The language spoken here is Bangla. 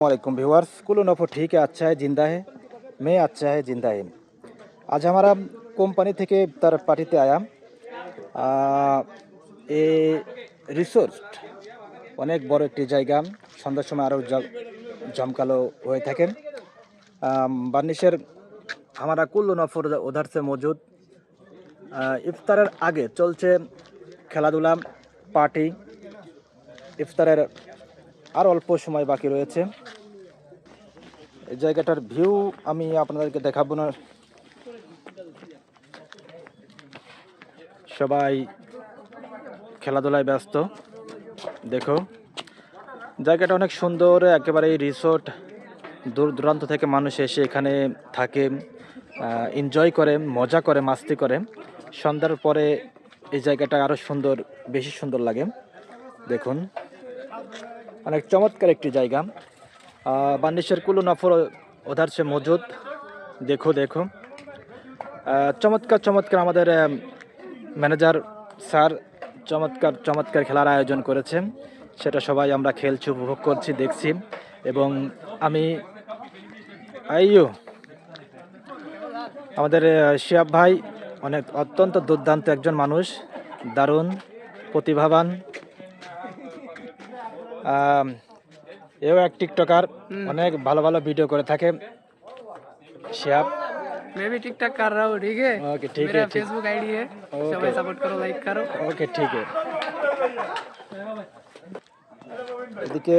वालेकुम व्यूअर्स, कुल नफो ठीक है, अच्छा है, जिंदा है। मैं अच्छा है, जिंदा है। আজ আমরা কোম্পানি থেকে তার পার্টিতে আয়া এ রিসোর্ট অনেক বড় একটি জায়গা। সন্ধ্যার সময় আরও জমকালো হয়ে থাকে। বার্নিশের हमारा कुल नफर उधर से मौजूद। ইফতারের আগে চলছে খেলাধুলা, পার্টি। ইফতারের আর অল্প সময় বাকি রয়েছে। এই জায়গাটার ভিউ আমি আপনাদেরকে দেখাবো না। সবাই খেলাধুলায় ব্যস্ত। দেখো, জায়গাটা অনেক সুন্দর, একেবারে রিসোর্ট। দূর দূরান্ত থেকে মানুষ এসে এখানে থাকে, এনজয় করে, মজা করে, মাস্তি করে। সন্ধ্যার পরে এই জায়গাটা আরও সুন্দর, বেশি সুন্দর লাগে। দেখুন, অনেক চমৎকার একটি জায়গা। বান্ডিশের কুলু নফর ওধার সে মজুদ। দেখো দেখো, চমৎকার চমৎকার আমাদের ম্যানেজার স্যার চমৎকার চমৎকার খেলার আয়োজন করেছেন। সেটা সবাই আমরা খেলছি, উপভোগ করছি, দেখছি। এবং আমি আমাদের শিয়াব ভাই অনেক অত্যন্ত দুর্দান্ত একজন মানুষ, দারুণ প্রতিভাবান। এও এক টিকটকার, অনেক ভালো ভালো ভিডিও করে থাকে শিয়াব। मैं भी टिकटॉक कर रहा हूँ, ठीक है। ओके, ठीक है, मेरा फेसबुक आईडी है, सब सपोर्ट करो, लाइक करो। ओके, ठीक है। এদিকে